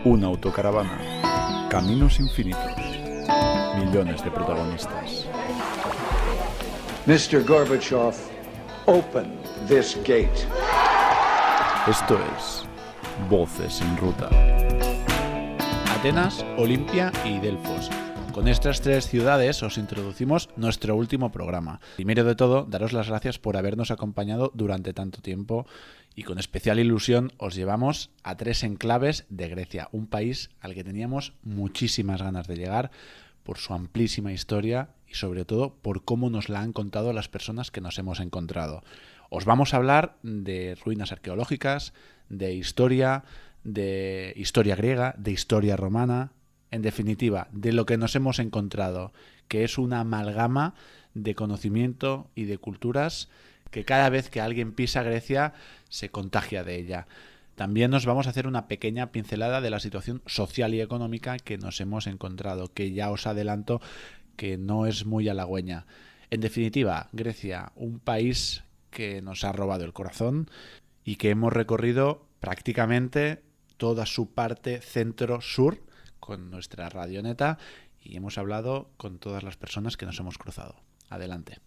Una autocaravana. Caminos infinitos. Millones de protagonistas. Mr. Gorbachev, open this gate. Esto es Voces en Ruta. Atenas, Olimpia y Delfos. Con estas tres ciudades os introducimos nuestro último programa. Primero de todo, daros las gracias por habernos acompañado durante tanto tiempo y con especial ilusión os llevamos a tres enclaves de Grecia, un país al que teníamos muchísimas ganas de llegar por su amplísima historia y sobre todo por cómo nos la han contado las personas que nos hemos encontrado. Os vamos a hablar de ruinas arqueológicas, de historia griega, de historia romana, en definitiva, de lo que nos hemos encontrado, que es una amalgama de conocimiento y de culturas que cada vez que alguien pisa Grecia se contagia de ella. También nos vamos a hacer una pequeña pincelada de la situación social y económica que nos hemos encontrado, que ya os adelanto que no es muy halagüeña. En definitiva, Grecia, un país que nos ha robado el corazón y que hemos recorrido prácticamente toda su parte centro-sur con nuestra radioneta y hemos hablado con todas las personas que nos hemos cruzado. Adelante.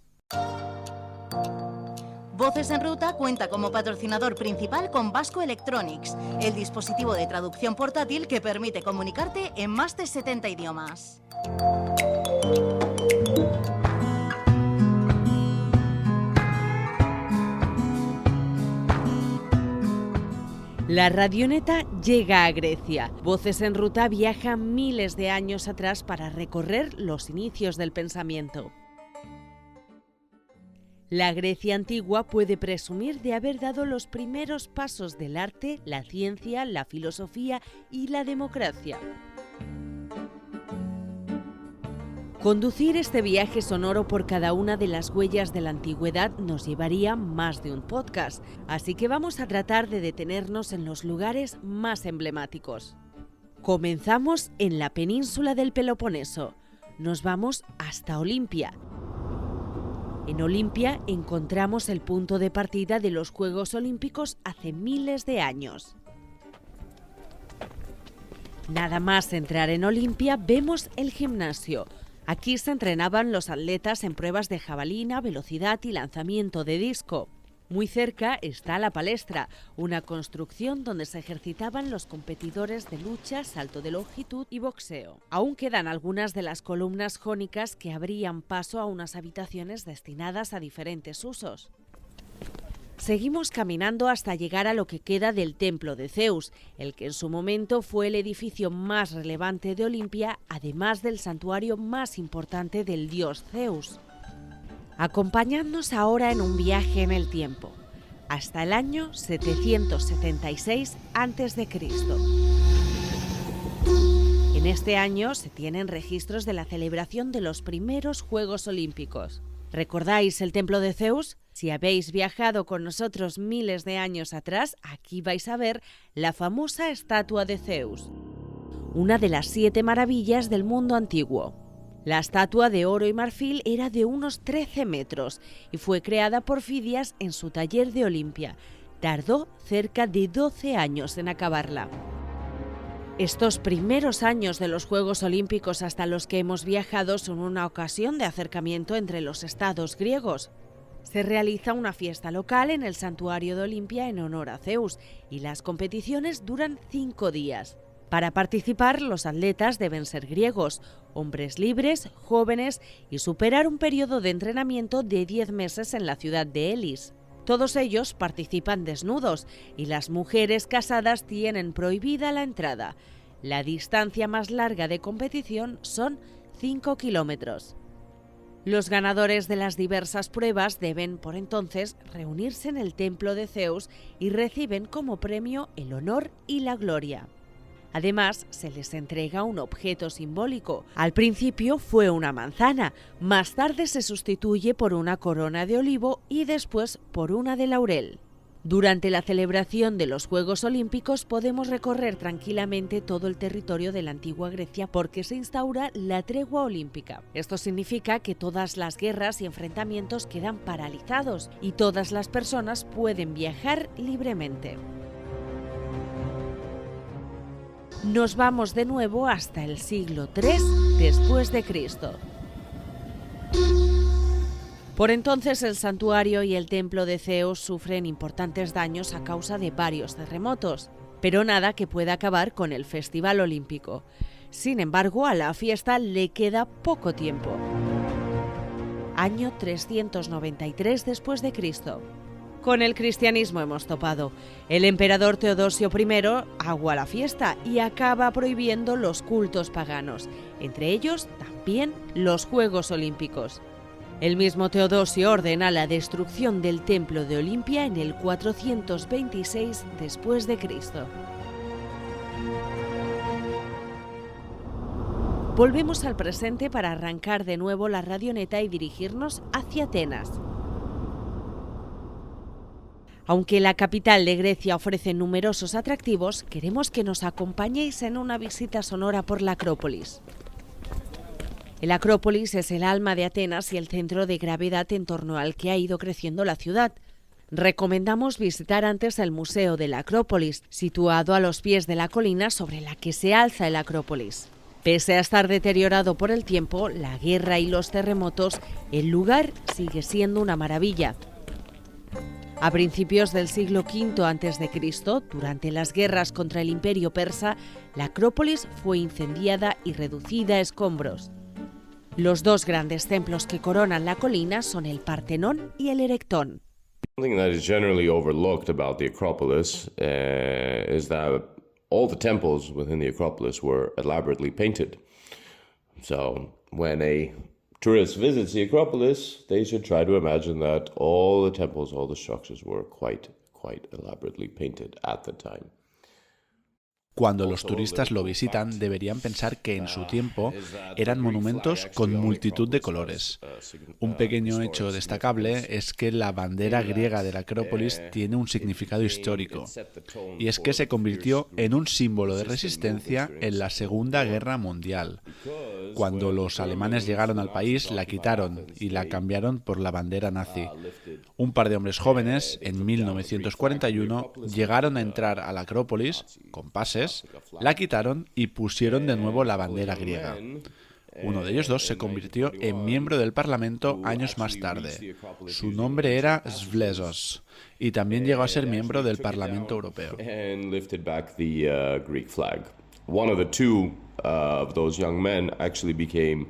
Voces en Ruta cuenta como patrocinador principal con Vasco Electronics, el dispositivo de traducción portátil que permite comunicarte en más de 70 idiomas. La radioneta llega a Grecia. Voces en Ruta viaja miles de años atrás para recorrer los inicios del pensamiento. La Grecia antigua puede presumir de haber dado los primeros pasos del arte, la ciencia, la filosofía y la democracia. Conducir este viaje sonoro por cada una de las huellas de la antigüedad nos llevaría más de un podcast, así que vamos a tratar de detenernos en los lugares más emblemáticos. Comenzamos en la península del Peloponeso. Nos vamos hasta Olimpia. En Olimpia encontramos el punto de partida de los Juegos Olímpicos hace miles de años. Nada más entrar en Olimpia vemos el gimnasio. Aquí se entrenaban los atletas en pruebas de jabalina, velocidad y lanzamiento de disco. Muy cerca está la palestra, una construcción donde se ejercitaban los competidores de lucha, salto de longitud y boxeo. Aún quedan algunas de las columnas jónicas que abrían paso a unas habitaciones destinadas a diferentes usos. Seguimos caminando hasta llegar a lo que queda del Templo de Zeus, el que en su momento fue el edificio más relevante de Olimpia, además del santuario más importante del dios Zeus. Acompañadnos ahora en un viaje en el tiempo, hasta el año 776 a.C. En este año se tienen registros de la celebración de los primeros Juegos Olímpicos. ¿Recordáis el Templo de Zeus? Si habéis viajado con nosotros miles de años atrás, aquí vais a ver la famosa estatua de Zeus, una de las 7 maravillas del mundo antiguo. La estatua de oro y marfil era de unos 13 metros y fue creada por Fidias en su taller de Olimpia. Tardó cerca de 12 años en acabarla. Estos primeros años de los Juegos Olímpicos hasta los que hemos viajado son una ocasión de acercamiento entre los estados griegos. Se realiza una fiesta local en el santuario de Olimpia en honor a Zeus y las competiciones duran 5 días. Para participar, los atletas deben ser griegos, hombres libres, jóvenes y superar un periodo de entrenamiento de 10 meses en la ciudad de Elis. Todos ellos participan desnudos y las mujeres casadas tienen prohibida la entrada. La distancia más larga de competición son 5 kilómetros. Los ganadores de las diversas pruebas deben, por entonces, reunirse en el templo de Zeus y reciben como premio el honor y la gloria. Además, se les entrega un objeto simbólico. Al principio fue una manzana, más tarde se sustituye por una corona de olivo y después por una de laurel. Durante la celebración de los Juegos Olímpicos podemos recorrer tranquilamente todo el territorio de la antigua Grecia porque se instaura la tregua olímpica. Esto significa que todas las guerras y enfrentamientos quedan paralizados y todas las personas pueden viajar libremente. Nos vamos de nuevo hasta el siglo III después de Cristo. Por entonces el santuario y el templo de Zeus sufren importantes daños a causa de varios terremotos, pero nada que pueda acabar con el Festival Olímpico. Sin embargo, a la fiesta le queda poco tiempo. Año 393 después de Cristo. Con el cristianismo hemos topado. El emperador Teodosio I agua la fiesta y acaba prohibiendo los cultos paganos, entre ellos también los Juegos Olímpicos. El mismo Teodosio ordena la destrucción del templo de Olimpia en el 426 después de Cristo. Volvemos al presente para arrancar de nuevo la radioneta y dirigirnos hacia Atenas. Aunque la capital de Grecia ofrece numerosos atractivos, queremos que nos acompañéis en una visita sonora por la Acrópolis. El Acrópolis es el alma de Atenas y el centro de gravedad en torno al que ha ido creciendo la ciudad. Recomendamos visitar antes el Museo de la Acrópolis, situado a los pies de la colina sobre la que se alza el Acrópolis. Pese a estar deteriorado por el tiempo, la guerra y los terremotos, el lugar sigue siendo una maravilla. A principios del siglo V a.C., durante las guerras contra el Imperio Persa, la Acrópolis fue incendiada y reducida a escombros. Los dos grandes templos que coronan la colina son el Partenón y el Erectón. Something that is generally overlooked about the Acropolis is that all the temples within the Acropolis were elaborately painted. So when a tourist visits the Acropolis, they should try to imagine that all the temples, all the structures were quite elaborately painted at the time. Cuando los turistas lo visitan, deberían pensar que en su tiempo eran monumentos con multitud de colores. Un pequeño hecho destacable es que la bandera griega de la Acrópolis tiene un significado histórico, y es que se convirtió en un símbolo de resistencia en la Segunda Guerra Mundial. Cuando los alemanes llegaron al país, la quitaron y la cambiaron por la bandera nazi. Un par de hombres jóvenes, en 1941, llegaron a entrar a la Acrópolis con pases, la quitaron y pusieron de nuevo la bandera griega. Uno de ellos dos se convirtió en miembro del Parlamento años más tarde. Su nombre era Svlezos y también llegó a ser miembro del Parlamento Europeo. One of the two of those young men actually became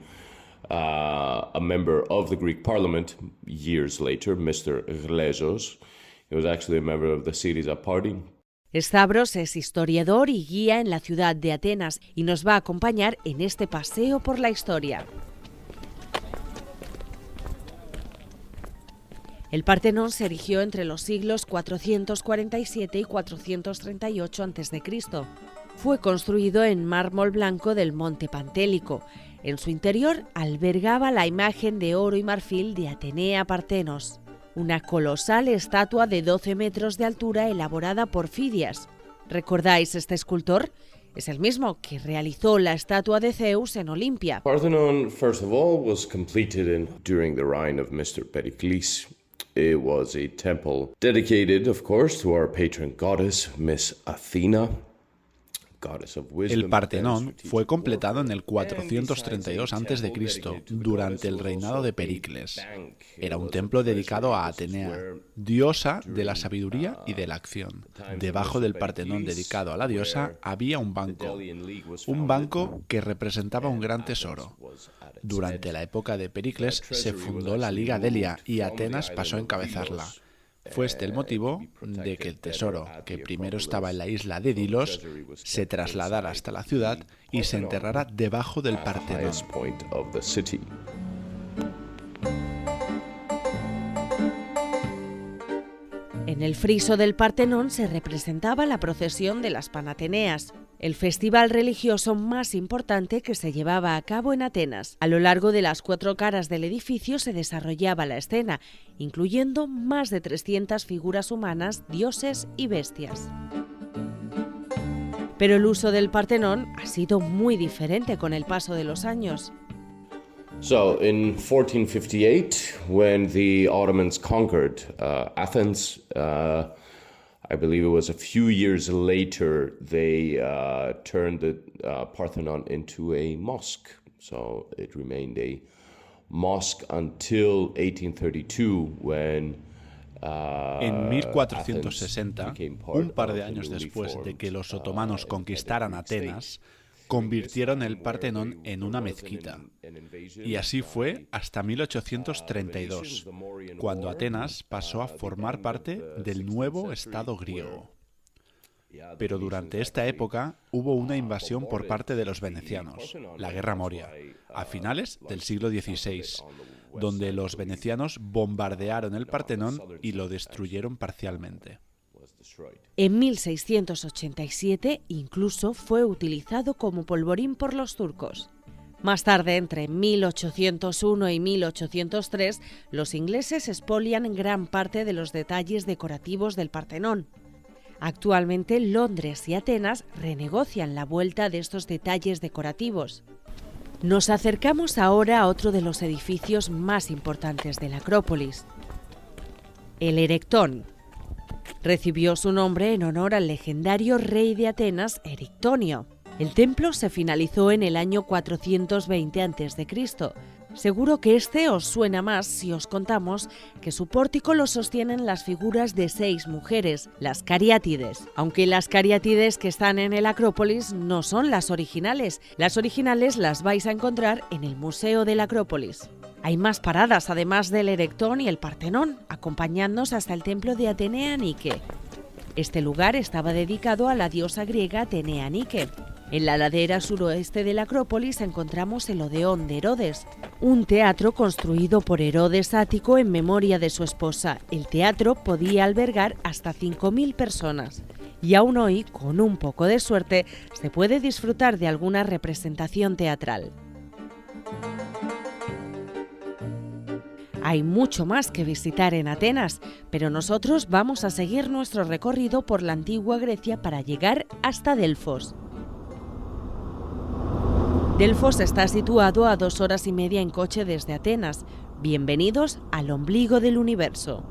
a member of the Greek Parliament years later, Mr. Glezos. He was actually a member of the Syriza Party. Stavros es historiador y guía en la ciudad de Atenas y nos va a acompañar en este paseo por la historia. El Partenón se erigió entre los siglos 447 y 438 a.C. Fue construido en mármol blanco del monte Pantélico. En su interior albergaba la imagen de oro y marfil de Atenea Partenos, una colosal estatua de 12 metros de altura elaborada por Fidias. ¿Recordáis este escultor? Es el mismo que realizó la estatua de Zeus en Olimpia. Parthenon, first of all, was completed during the reign of Mr. Pericles. It was a temple dedicated, of course, to our patron goddess, Miss Athena. El Partenón fue completado en el 432 a.C., durante el reinado de Pericles. Era un templo dedicado a Atenea, diosa de la sabiduría y de la acción. Debajo del Partenón dedicado a la diosa había un banco que representaba un gran tesoro. Durante la época de Pericles se fundó la Liga Delia y Atenas pasó a encabezarla. Fue este el motivo de que el tesoro, que primero estaba en la isla de Dilos, se trasladara hasta la ciudad y se enterrara debajo del Partenón. En el friso del Partenón se representaba la procesión de las Panateneas, el festival religioso más importante que se llevaba a cabo en Atenas. A lo largo de las 4 caras del edificio se desarrollaba la escena, incluyendo más de 300 figuras humanas, dioses y bestias. Pero el uso del Partenón ha sido muy diferente con el paso de los años. So, in 1458, when the Ottomans conquered Athens, I believe it was a few years later they turned the Parthenon into a mosque. So it remained a mosque until 1832 when en 1460, un par de años después de que los otomanos conquistaran Atenas, convirtieron el Partenón en una mezquita. Y así fue hasta 1832, cuando Atenas pasó a formar parte del nuevo Estado griego. Pero durante esta época hubo una invasión por parte de los venecianos, la Guerra Moria, a finales del siglo XVI, donde los venecianos bombardearon el Partenón y lo destruyeron parcialmente. En 1687 incluso fue utilizado como polvorín por los turcos. Más tarde, entre 1801 y 1803, los ingleses expolian gran parte de los detalles decorativos del Partenón. Actualmente, Londres y Atenas renegocian la vuelta de estos detalles decorativos. Nos acercamos ahora a otro de los edificios más importantes de la Acrópolis, el Erectón. Recibió su nombre en honor al legendario rey de Atenas, Erictonio. El templo se finalizó en el año 420 a.C. Seguro que este os suena más si os contamos que su pórtico lo sostienen las figuras de 6 mujeres, las cariátides. Aunque las cariátides que están en el Acrópolis no son las originales las vais a encontrar en el Museo de la Acrópolis. Hay más paradas además del Erectón y el Partenón, acompañándonos hasta el templo de Atenea Nike. Este lugar estaba dedicado a la diosa griega Atenea Nike. En la ladera suroeste de la Acrópolis encontramos el Odeón de Herodes, un teatro construido por Herodes Ático en memoria de su esposa. El teatro podía albergar hasta 5.000 personas. Y aún hoy, con un poco de suerte, se puede disfrutar de alguna representación teatral. Hay mucho más que visitar en Atenas, pero nosotros vamos a seguir nuestro recorrido por la antigua Grecia para llegar hasta Delfos. Delfos está situado a 2 horas y media en coche desde Atenas. Bienvenidos al ombligo del universo.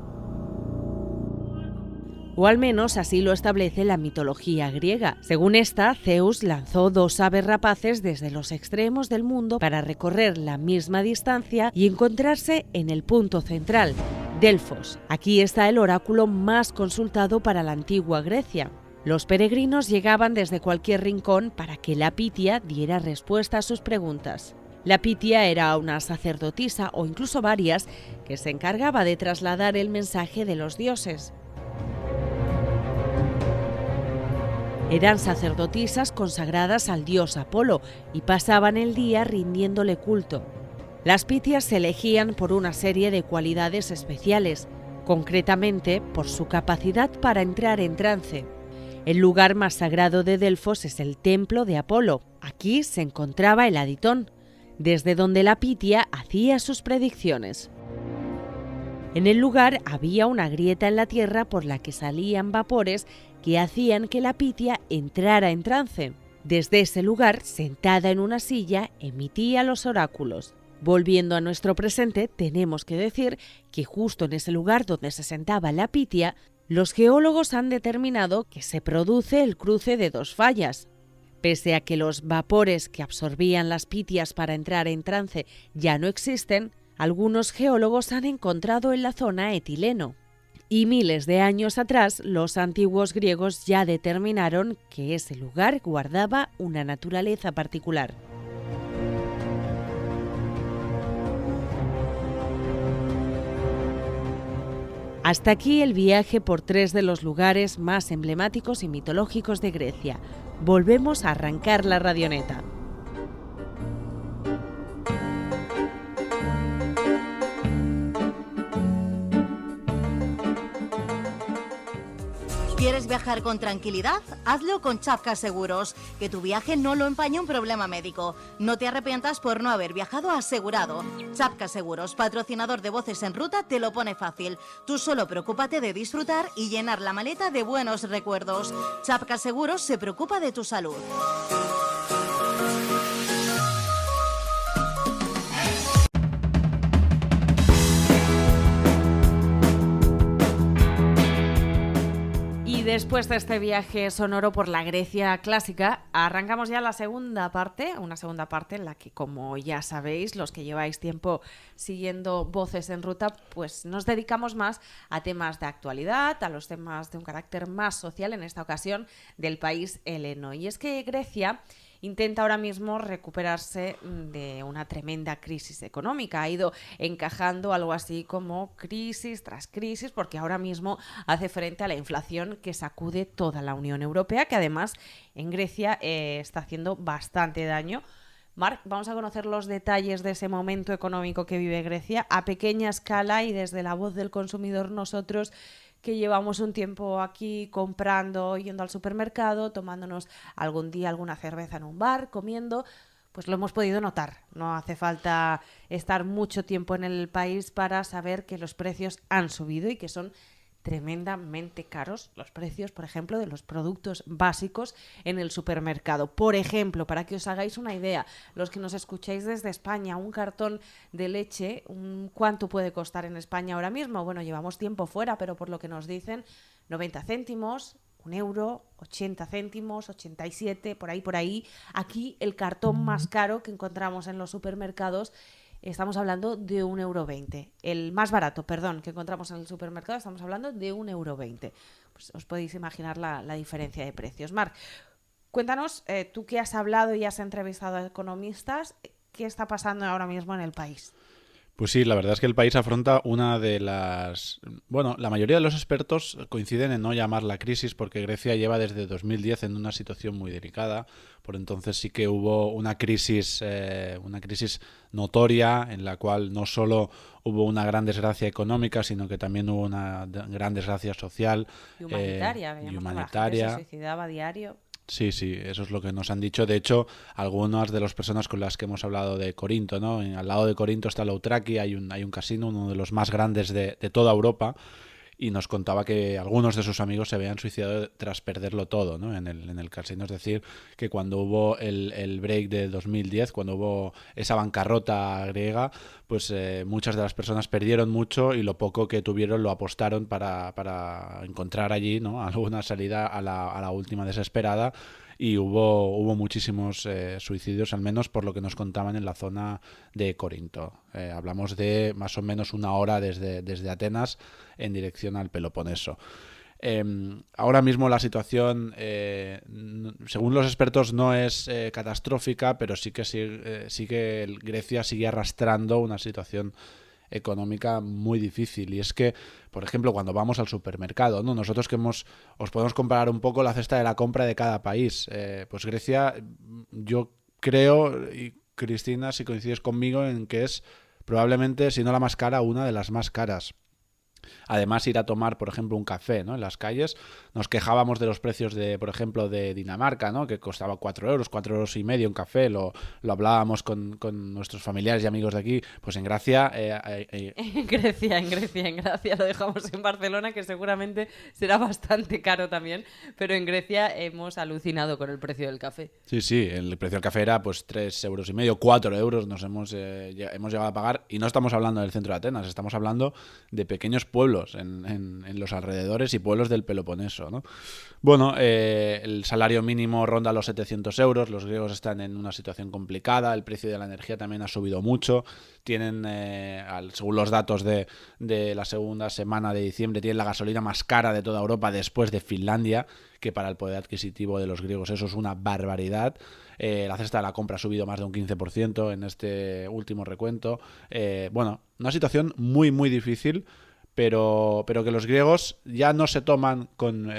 O al menos así lo establece la mitología griega. Según esta, Zeus lanzó 2 aves rapaces desde los extremos del mundo para recorrer la misma distancia y encontrarse en el punto central, Delfos. Aquí está el oráculo más consultado para la antigua Grecia. Los peregrinos llegaban desde cualquier rincón para que la Pitia diera respuesta a sus preguntas. La Pitia era una sacerdotisa, o incluso varias, que se encargaba de trasladar el mensaje de los dioses. Eran sacerdotisas consagradas al dios Apolo y pasaban el día rindiéndole culto. Las Pitias se elegían por una serie de cualidades especiales, concretamente por su capacidad para entrar en trance. El lugar más sagrado de Delfos es el templo de Apolo. Aquí se encontraba el Aditón, desde donde la Pitia hacía sus predicciones. En el lugar había una grieta en la tierra por la que salían vapores que hacían que la Pitia entrara en trance. Desde ese lugar, sentada en una silla, emitía los oráculos. Volviendo a nuestro presente, tenemos que decir que justo en ese lugar donde se sentaba la Pitia, los geólogos han determinado que se produce el cruce de 2 fallas. Pese a que los vapores que absorbían las Pitias para entrar en trance ya no existen, algunos geólogos han encontrado en la zona etileno. Y miles de años atrás, los antiguos griegos ya determinaron que ese lugar guardaba una naturaleza particular. Hasta aquí el viaje por 3 de los lugares más emblemáticos y mitológicos de Grecia. Volvemos a arrancar la radioneta. ¿Quieres viajar con tranquilidad? Hazlo con Chapka Seguros. Que tu viaje no lo empañe un problema médico. No te arrepientas por no haber viajado asegurado. Chapka Seguros, patrocinador de Voces en Ruta, te lo pone fácil. Tú solo preocúpate de disfrutar y llenar la maleta de buenos recuerdos. Chapka Seguros se preocupa de tu salud. Después de este viaje sonoro por la Grecia clásica, arrancamos ya la segunda parte, una segunda parte en la que, como ya sabéis, los que lleváis tiempo siguiendo Voces en Ruta, pues nos dedicamos más a temas de actualidad, a los temas de un carácter más social, en esta ocasión del país heleno. Y es que Grecia intenta ahora mismo recuperarse de una tremenda crisis económica. Ha ido encajando algo así como crisis tras crisis, porque ahora mismo hace frente a la inflación que sacude toda la Unión Europea, que además en Grecia está haciendo bastante daño. Marc, vamos a conocer los detalles de ese momento económico que vive Grecia a pequeña escala y desde la voz del consumidor, nosotros que llevamos un tiempo aquí comprando, yendo al supermercado, tomándonos algún día alguna cerveza en un bar, comiendo, pues lo hemos podido notar. No hace falta estar mucho tiempo en el país para saber que los precios han subido y que son tremendamente caros los precios, por ejemplo, de los productos básicos en el supermercado. Por ejemplo, para que os hagáis una idea, los que nos escucháis desde España, un cartón de leche, ¿cuánto puede costar en España ahora mismo? Bueno, llevamos tiempo fuera, pero por lo que nos dicen, 90 céntimos, 1 euro, 80 céntimos, 87, por ahí. Aquí el cartón más caro que encontramos en los supermercados, estamos hablando de 1,20 euro. El más barato, que encontramos en el supermercado, estamos hablando de 1,20 euro. Pues os podéis imaginar la diferencia de precios. Marc, cuéntanos, tú que has hablado y has entrevistado a economistas, ¿qué está pasando ahora mismo en el país? Pues sí, la verdad es que el país afronta una de las... Bueno, la mayoría de los expertos coinciden en no llamarla crisis porque Grecia lleva desde 2010 en una situación muy delicada. Por entonces sí que hubo una crisis notoria en la cual no solo hubo una gran desgracia económica, sino que también hubo una gran desgracia social y humanitaria. Y humanitaria. Se suicidaba a diario. Sí, eso es lo que nos han dicho. De hecho, algunas de las personas con las que hemos hablado de Corinto, ¿no? Al lado de Corinto está Loutraki, hay un casino, uno de los más grandes de toda Europa, y nos contaba que algunos de sus amigos se habían suicidado tras perderlo todo, ¿no? en el casino. Es decir, que cuando hubo el break de 2010, cuando hubo esa bancarrota griega, pues muchas de las personas perdieron mucho y lo poco que tuvieron lo apostaron para encontrar allí, ¿no? Alguna salida a la última desesperada. Y hubo muchísimos suicidios, al menos por lo que nos contaban en la zona de Corinto. Hablamos de más o menos 1 hora desde Atenas en dirección al Peloponeso. Ahora mismo la situación, según los expertos, no es catastrófica, pero sí que Grecia sigue arrastrando una situación económica muy difícil. Y es que, por ejemplo, cuando vamos al supermercado, ¿no? Nosotros que os podemos comparar un poco la cesta de la compra de cada país. Pues Grecia, yo creo, y Cristina, si coincides conmigo, en que es probablemente, si no la más cara, una de las más caras. Además, ir a tomar, por ejemplo, un café, ¿no? En las calles, nos quejábamos de los precios por ejemplo, de Dinamarca, ¿no? Que costaba 4 euros, 4 euros y medio un café. Lo hablábamos con nuestros familiares y amigos de aquí. Pues en Grecia... En Grecia. Lo dejamos en Barcelona, que seguramente será bastante caro también. Pero en Grecia hemos alucinado con el precio del café. Sí, el precio del café era pues 3 euros y medio, 4 euros nos hemos llegado a pagar. Y no estamos hablando del centro de Atenas, estamos hablando de pequeños pueblos en los alrededores y pueblos del Peloponeso, ¿no? Bueno, el salario mínimo ronda los 700 euros, los griegos están en una situación complicada, el precio de la energía también ha subido mucho, tienen, según los datos de la segunda semana de diciembre, tienen la gasolina más cara de toda Europa después de Finlandia, que para el poder adquisitivo de los griegos eso es una barbaridad. La cesta de la compra ha subido más de un 15% en este último recuento. Bueno, una situación muy, muy difícil, pero que los griegos ya no se toman con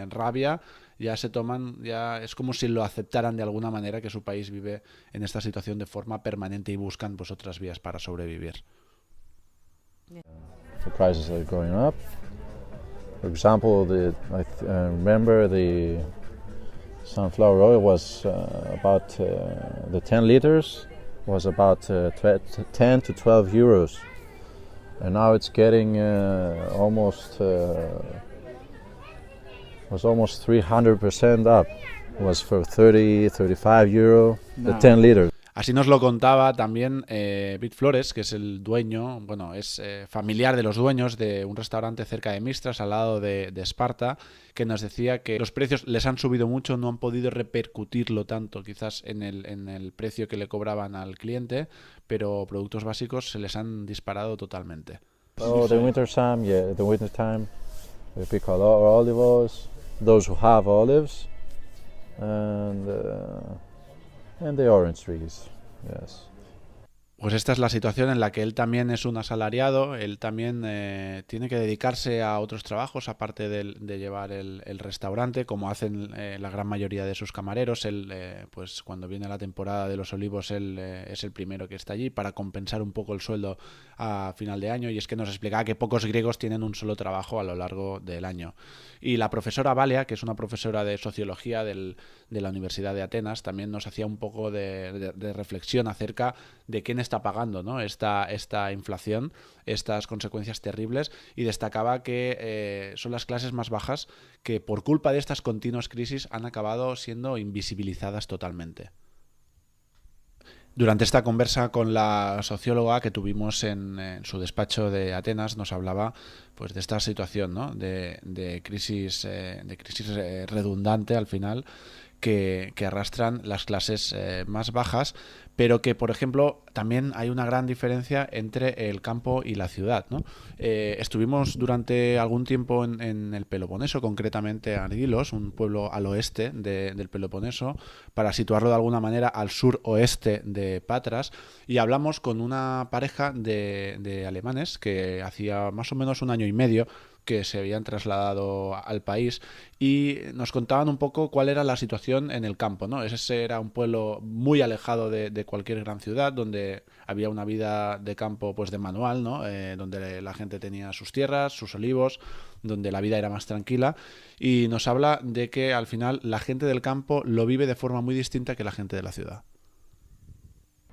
rabia, ya es como si lo aceptaran de alguna manera, que su país vive en esta situación de forma permanente y buscan pues otras vías para sobrevivir. The prices are going up. For example, I remember the sunflower oil was about the 10 liters was about 10 to 12 euros. And now it's getting almost 300% up. It was for 30, 35 euro, the 10 liters. Así nos lo contaba también Bit Flores, que es el dueño, bueno, es familiar de los dueños de un restaurante cerca de Mistras, al lado de Esparta, que nos decía que los precios les han subido mucho, no han podido repercutirlo tanto quizás en el precio que le cobraban al cliente, pero productos básicos se les han disparado totalmente. Oh, the winter time, yeah, the winter time, we pick all our olive oils, those who have olives, and the orange trees, yes. Pues esta es la situación en la que él también es un asalariado, él también tiene que dedicarse a otros trabajos aparte de llevar el restaurante, como hacen la gran mayoría de sus camareros. Él, pues cuando viene la temporada de los olivos, él es el primero que está allí para compensar un poco el sueldo a final de año, y es que nos explicaba que pocos griegos tienen un solo trabajo a lo largo del año. Y la profesora Valia, que es una profesora de sociología de la Universidad de Atenas, también nos hacía un poco de reflexión acerca de quién está pagando, ¿no?, esta inflación, estas consecuencias terribles, y destacaba que son las clases más bajas que por culpa de estas continuas crisis han acabado siendo invisibilizadas totalmente. Durante esta conversa con la socióloga que tuvimos en su despacho de Atenas, nos hablaba pues de esta situación, ¿no?, de crisis redundante al final que arrastran las clases más bajas, pero que, por ejemplo, también hay una gran diferencia entre el campo y la ciudad, ¿no? Estuvimos durante algún tiempo en el Peloponeso, concretamente Argilos, un pueblo al oeste del Peloponeso, para situarlo de alguna manera al sur-oeste de Patras, y hablamos con una pareja de alemanes que hacía más o menos un año y medio que se habían trasladado al país, y nos contaban un poco cuál era la situación en el campo, ¿no? Ese era un pueblo muy alejado de cualquier gran ciudad, donde había una vida de campo pues de manual, ¿no? Donde la gente tenía sus tierras, sus olivos, donde la vida era más tranquila, y nos habla de que al final la gente del campo lo vive de forma muy distinta que la gente de la ciudad.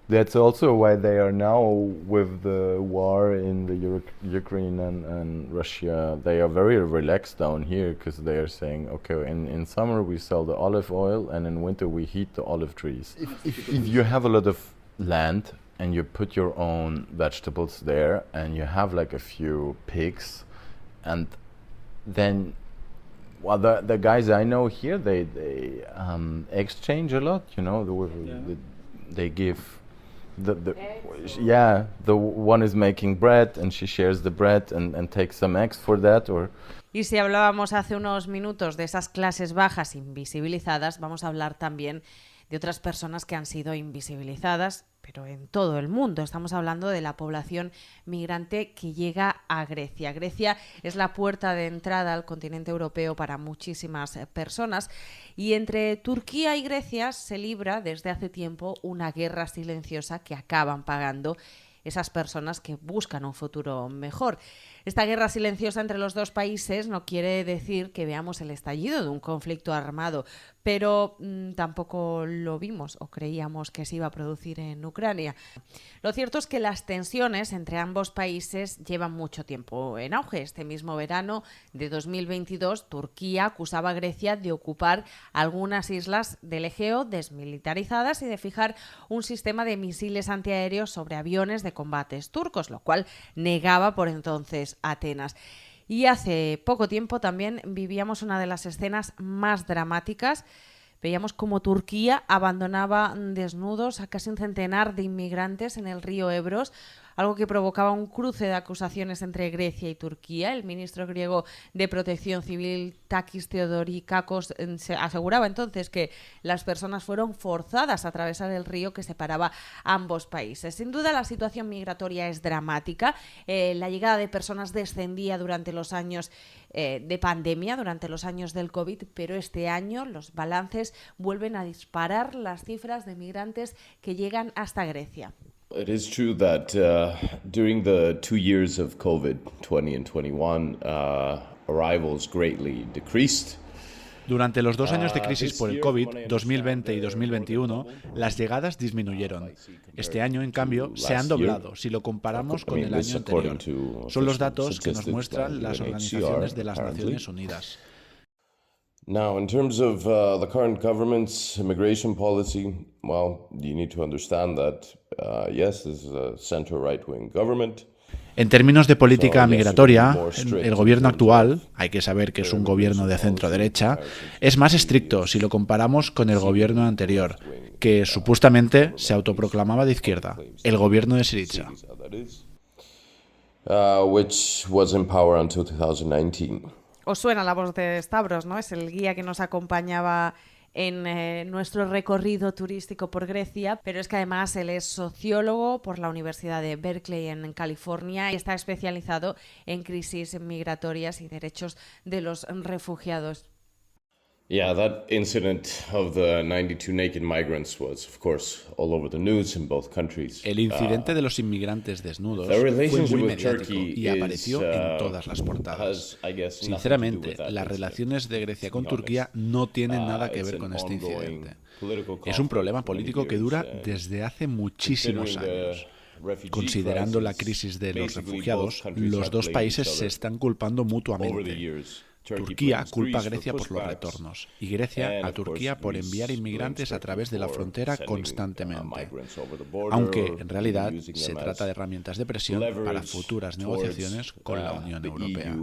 That's also why they are now, with the war in the Ukraine and Russia, they are very relaxed down here, because they are saying, okay, in summer we sell the olive oil, and in winter we heat the olive trees. If you have a lot of land and you put your own vegetables there, and you have like a few pigs, and then, well, the guys I know here, they exchange a lot, you know, they give. The one is making bread and she shares the bread and takes some eggs for that. Y si hablábamos hace unos minutos de esas clases bajas invisibilizadas, vamos a hablar también de otras personas que han sido invisibilizadas, pero en todo el mundo. Estamos hablando de la población migrante que llega a Grecia. Grecia es la puerta de entrada al continente europeo para muchísimas personas, y entre Turquía y Grecia se libra desde hace tiempo una guerra silenciosa que acaban pagando esas personas que buscan un futuro mejor. Esta guerra silenciosa entre los dos países no quiere decir que veamos el estallido de un conflicto armado, pero tampoco lo vimos o creíamos que se iba a producir en Ucrania. Lo cierto es que las tensiones entre ambos países llevan mucho tiempo en auge. Este mismo verano de 2022, Turquía acusaba a Grecia de ocupar algunas islas del Egeo desmilitarizadas y de fijar un sistema de misiles antiaéreos sobre aviones de combates turcos, lo cual negaba por entonces Atenas. Y hace poco tiempo también vivíamos una de las escenas más dramáticas. Veíamos cómo Turquía abandonaba desnudos a casi un centenar de inmigrantes en el río Ebros, algo que provocaba un cruce de acusaciones entre Grecia y Turquía. El ministro griego de Protección Civil, Takis Theodorakis, se aseguraba entonces que las personas fueron forzadas a atravesar el río que separaba ambos países. Sin duda, la situación migratoria es dramática. La llegada de personas descendía durante los años de pandemia, durante los años del COVID, pero este año los balances vuelven a disparar las cifras de migrantes que llegan hasta Grecia. It is true that during the 2 years of COVID, 20 and 21, arrivals greatly decreased. Durante los 2 años de crisis por el COVID, 2020 y 2021, las llegadas disminuyeron. Este año, en cambio, se han doblado si lo comparamos con el año anterior. Son los datos que nos muestran las organizaciones de las Naciones Unidas. Now, in terms of the current government's immigration policy, well, you need to understand that, yes, this is a center-right-wing government. En términos de política migratoria, el gobierno actual, hay que saber que es un gobierno de centro-derecha, es más estricto si lo comparamos con el gobierno anterior, que supuestamente se autoproclamaba de izquierda, el gobierno de Syriza. Which was in power until 2019. Os suena la voz de Stavros, ¿no? Es el guía que nos acompañaba en nuestro recorrido turístico por Grecia, pero es que además él es sociólogo por la Universidad de Berkeley en California y está especializado en crisis migratorias y derechos de los refugiados. Yeah, that incident of the 92 naked migrants was, of course, all over the news in both countries. El incidente de los inmigrantes desnudos fue muy mediático y apareció en todas las portadas. Sinceramente, las relaciones de Grecia con Turquía no tienen nada que ver con este incidente. Es un problema político que dura desde hace muchísimos años. Considerando la crisis de los refugiados, los dos países se están culpando mutuamente. Turquía culpa a Grecia por los retornos y Grecia a Turquía por enviar inmigrantes a través de la frontera constantemente, aunque en realidad se trata de herramientas de presión para futuras negociaciones con la Unión Europea.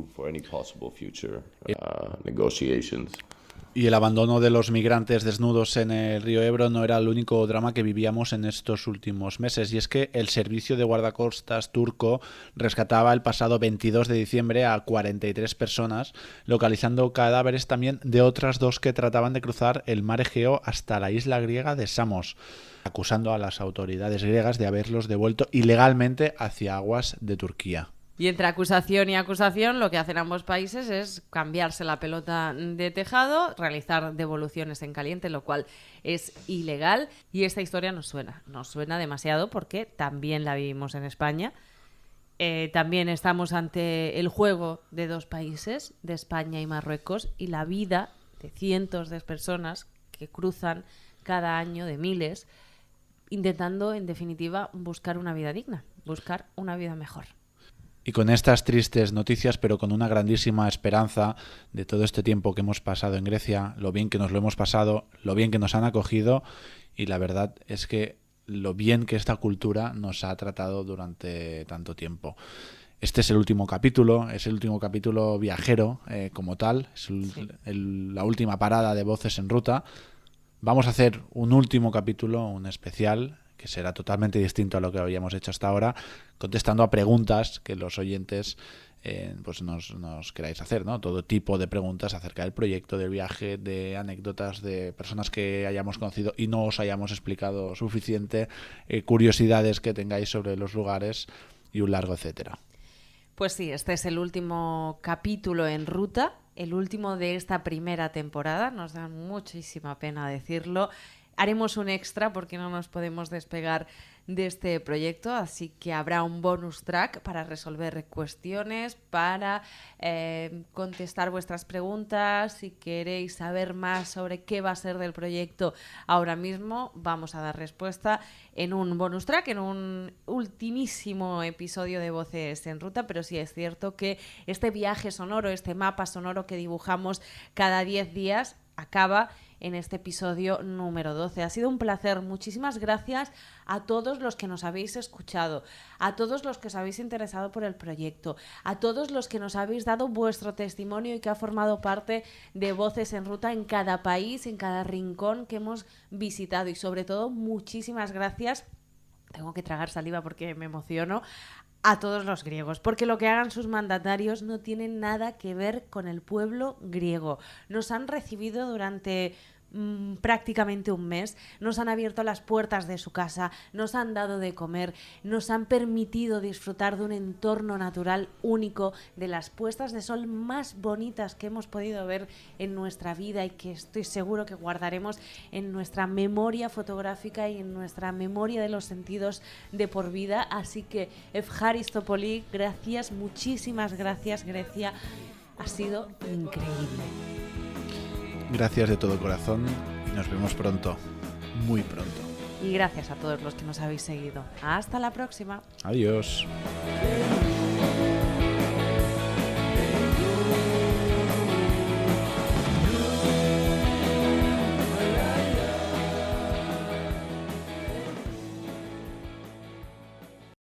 Y el abandono de los migrantes desnudos en el río Ebro no era el único drama que vivíamos en estos últimos meses, y es que el servicio de guardacostas turco rescataba el pasado 22 de diciembre a 43 personas, localizando cadáveres también de otras dos que trataban de cruzar el mar Egeo hasta la isla griega de Samos, acusando a las autoridades griegas de haberlos devuelto ilegalmente hacia aguas de Turquía. Y entre acusación y acusación, lo que hacen ambos países es cambiarse la pelota de tejado, realizar devoluciones en caliente, lo cual es ilegal. Y esta historia nos suena demasiado porque también la vivimos en España. También estamos ante el juego de dos países, de España y Marruecos, y la vida de cientos de personas que cruzan cada año, de miles, intentando, en definitiva, buscar una vida digna, buscar una vida mejor. Y con estas tristes noticias, pero con una grandísima esperanza de todo este tiempo que hemos pasado en Grecia, lo bien que nos lo hemos pasado, lo bien que nos han acogido, y la verdad es que lo bien que esta cultura nos ha tratado durante tanto tiempo. Este es el último capítulo, es el último capítulo viajero como tal, es la última parada de Voces en Ruta. Vamos a hacer un último capítulo, un especial, que será totalmente distinto a lo que habíamos hecho hasta ahora, contestando a preguntas que los oyentes pues nos queráis hacer, ¿no? Todo tipo de preguntas acerca del proyecto, del viaje, de anécdotas de personas que hayamos conocido y no os hayamos explicado suficiente, curiosidades que tengáis sobre los lugares y un largo etcétera. Pues sí, este es el último capítulo en ruta, el último de esta primera temporada, nos da muchísima pena decirlo. Haremos un extra porque no nos podemos despegar de este proyecto, así que habrá un bonus track para resolver cuestiones, para contestar vuestras preguntas. Si queréis saber más sobre qué va a ser del proyecto ahora mismo, vamos a dar respuesta en un bonus track, en un ultimísimo episodio de Voces en Ruta, pero sí es cierto que este viaje sonoro, este mapa sonoro que dibujamos cada 10 días, acaba en este episodio número 12. Ha sido un placer. Muchísimas gracias a todos los que nos habéis escuchado, a todos los que os habéis interesado por el proyecto, a todos los que nos habéis dado vuestro testimonio y que ha formado parte de Voces en Ruta en cada país, en cada rincón que hemos visitado. Y sobre todo, muchísimas gracias, tengo que tragar saliva porque me emociono, a todos los griegos, porque lo que hagan sus mandatarios no tiene nada que ver con el pueblo griego. Nos han recibido durante prácticamente un mes, nos han abierto las puertas de su casa, nos han dado de comer, nos han permitido disfrutar de un entorno natural único, de las puestas de sol más bonitas que hemos podido ver en nuestra vida y que estoy seguro que guardaremos en nuestra memoria fotográfica y en nuestra memoria de los sentidos de por vida. Así que Efharistopoli, gracias, muchísimas gracias, Grecia, ha sido increíble. Gracias de todo corazón y nos vemos pronto, muy pronto. Y gracias a todos los que nos habéis seguido. Hasta la próxima. Adiós.